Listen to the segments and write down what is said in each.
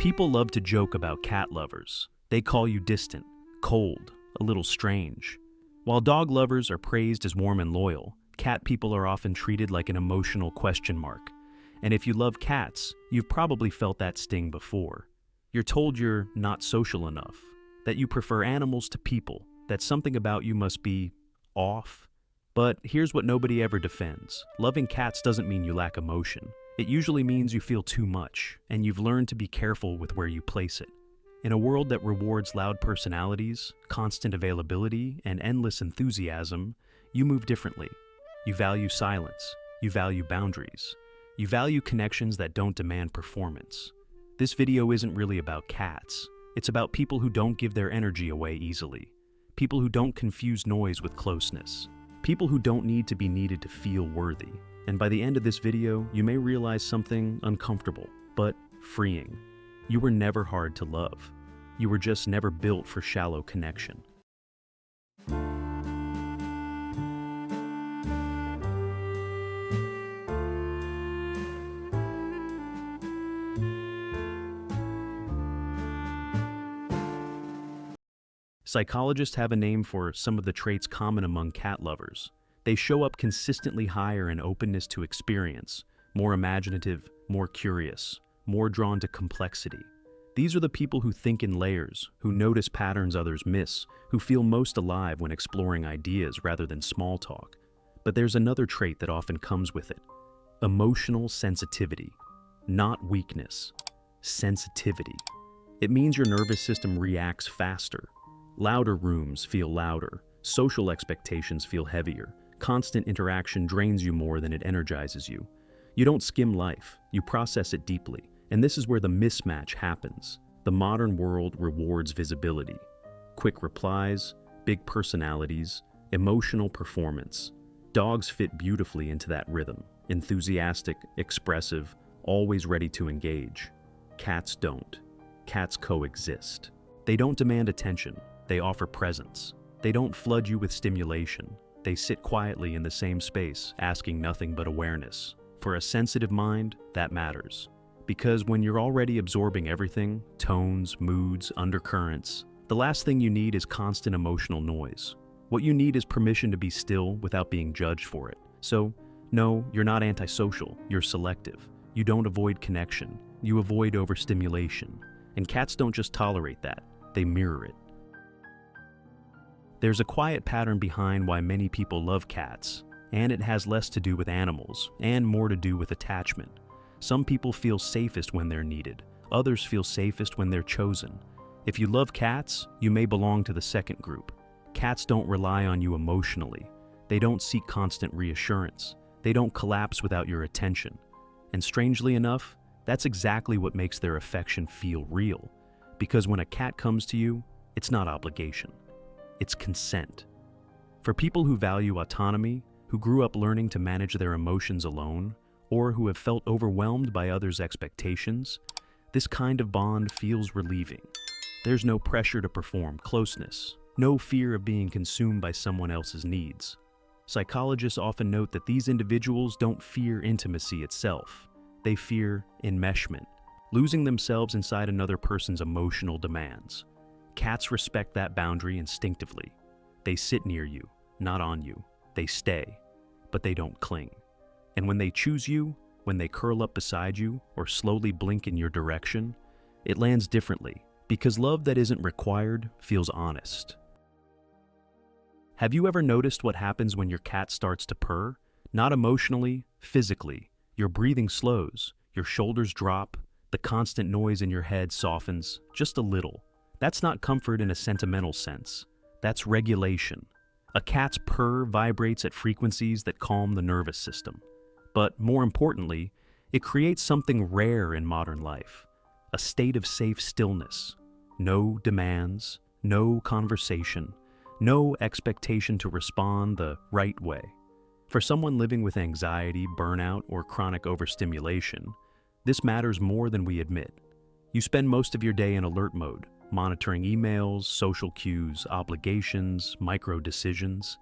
People love to joke about cat lovers. They call you distant, cold, a little strange. While dog lovers are praised as warm and loyal, cat people are often treated like an emotional question mark. And if you love cats, you've probably felt that sting before. You're told you're not social enough, that you prefer animals to people, that something about you must be off. But here's what nobody ever defends. Loving cats doesn't mean you lack emotion. It usually means you feel too much, and you've learned to be careful with where you place it. In a world that rewards loud personalities, constant availability, and endless enthusiasm, you move differently. You value silence. You value boundaries. You value connections that don't demand performance. This video isn't really about cats. It's about people who don't give their energy away easily. People who don't confuse noise with closeness. People who don't need to be needed to feel worthy. And by the end of this video, you may realize something uncomfortable, but freeing. You were never hard to love. You were just never built for shallow connection. Psychologists have a name for some of the traits common among cat lovers. They show up consistently higher in openness to experience, more imaginative, more curious, more drawn to complexity. These are the people who think in layers, who notice patterns others miss, who feel most alive when exploring ideas rather than small talk. But there's another trait that often comes with it: emotional sensitivity. Not weakness, sensitivity. It means your nervous system reacts faster. Louder rooms feel louder, social expectations feel heavier, constant interaction drains you more than it energizes you. You don't skim life, you process it deeply, and this is where the mismatch happens. The modern world rewards visibility. Quick replies, big personalities, emotional performance. Dogs fit beautifully into that rhythm, enthusiastic, expressive, always ready to engage. Cats don't. Cats coexist. They don't demand attention. They offer presence. They don't flood you with stimulation. They sit quietly in the same space, asking nothing but awareness. For a sensitive mind, that matters. Because when you're already absorbing everything, tones, moods, undercurrents, the last thing you need is constant emotional noise. What you need is permission to be still without being judged for it. So, no, you're not antisocial, you're selective. You don't avoid connection, you avoid overstimulation. And cats don't just tolerate that, they mirror it. There's a quiet pattern behind why many people love cats, and it has less to do with animals and more to do with attachment. Some people feel safest when they're needed. Others feel safest when they're chosen. If you love cats, you may belong to the second group. Cats don't rely on you emotionally. They don't seek constant reassurance. They don't collapse without your attention. And strangely enough, that's exactly what makes their affection feel real. Because when a cat comes to you, it's not obligation. It's consent. For people who value autonomy, who grew up learning to manage their emotions alone, or who have felt overwhelmed by others' expectations, this kind of bond feels relieving. There's no pressure to perform closeness, no fear of being consumed by someone else's needs. Psychologists often note that these individuals don't fear intimacy itself. They fear enmeshment, losing themselves inside another person's emotional demands. Cats respect that boundary instinctively. They sit near you, not on you. They stay, but they don't cling. And when they choose you, when they curl up beside you or slowly blink in your direction, it lands differently, because love that isn't required feels honest. Have you ever noticed what happens when your cat starts to purr? Not emotionally, physically. Your breathing slows, your shoulders drop, the constant noise in your head softens, just a little. That's not comfort in a sentimental sense. That's regulation. A cat's purr vibrates at frequencies that calm the nervous system. But more importantly, it creates something rare in modern life, a state of safe stillness. No demands, no conversation, no expectation to respond the right way. For someone living with anxiety, burnout, or chronic overstimulation, this matters more than we admit. You spend most of your day in alert mode, monitoring emails, social cues, obligations, micro decisions.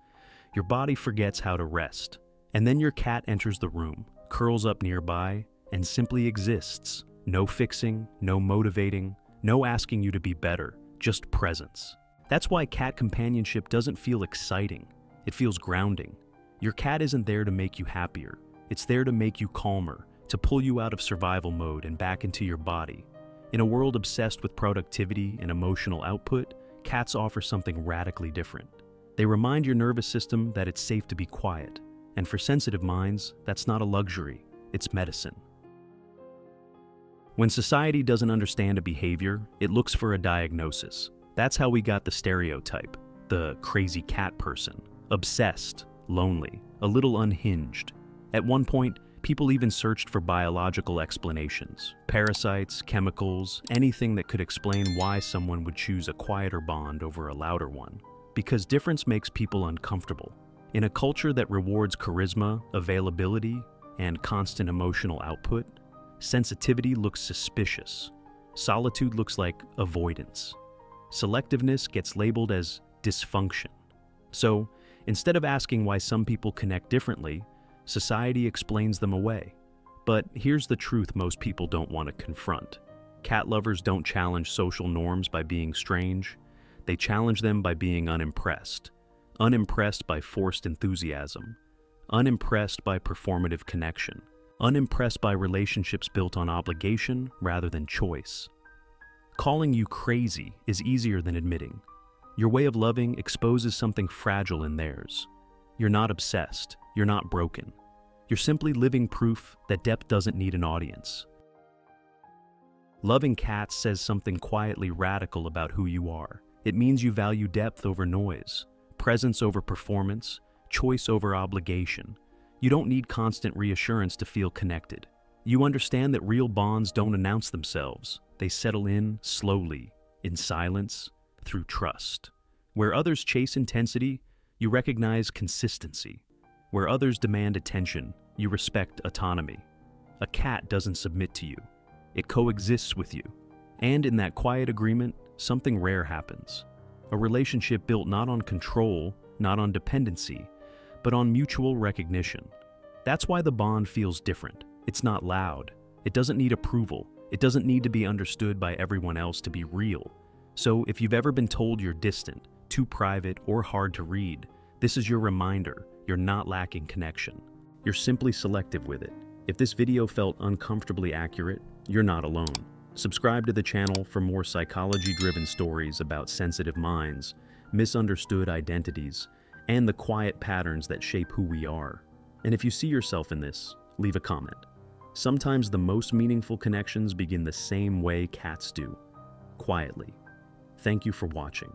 Your body forgets how to rest. And then your cat enters the room, curls up nearby, and simply exists. No fixing, no motivating, no asking you to be better, just presence. That's why cat companionship doesn't feel exciting. It feels grounding. Your cat isn't there to make you happier. It's there to make you calmer, to pull you out of survival mode and back into your body. In a world obsessed with productivity and emotional output, cats offer something radically different. They remind your nervous system that it's safe to be quiet. And for sensitive minds, that's not a luxury, it's medicine. When society doesn't understand a behavior, it looks for a diagnosis. That's how we got the stereotype, the crazy cat person, obsessed, lonely, a little unhinged. At one point, people even searched for biological explanations, parasites, chemicals, anything that could explain why someone would choose a quieter bond over a louder one. Because difference makes people uncomfortable. In a culture that rewards charisma, availability, and constant emotional output, sensitivity looks suspicious. Solitude looks like avoidance. Selectiveness gets labeled as dysfunction. So, instead of asking why some people connect differently, society explains them away. But here's the truth most people don't want to confront. Cat lovers don't challenge social norms by being strange. They challenge them by being unimpressed. Unimpressed by forced enthusiasm. Unimpressed by performative connection. Unimpressed by relationships built on obligation rather than choice. Calling you crazy is easier than admitting. Your way of loving exposes something fragile in theirs. You're not obsessed. You're not broken. You're simply living proof that depth doesn't need an audience. Loving cats says something quietly radical about who you are. It means you value depth over noise, presence over performance, choice over obligation. You don't need constant reassurance to feel connected. You understand that real bonds don't announce themselves. They settle in slowly, in silence, through trust. Where others chase intensity, you recognize consistency. Where others demand attention, you respect autonomy. A cat doesn't submit to you. It coexists with you. And in that quiet agreement, something rare happens. A relationship built not on control, not on dependency, but on mutual recognition. That's why the bond feels different. It's not loud. It doesn't need approval. It doesn't need to be understood by everyone else to be real. So if you've ever been told you're distant, too private, or hard to read, this is your reminder. You're not lacking connection. You're simply selective with it. If this video felt uncomfortably accurate, you're not alone. Subscribe to the channel for more psychology-driven stories about sensitive minds, misunderstood identities, and the quiet patterns that shape who we are. And if you see yourself in this, leave a comment. Sometimes the most meaningful connections begin the same way cats do, quietly. Thank you for watching.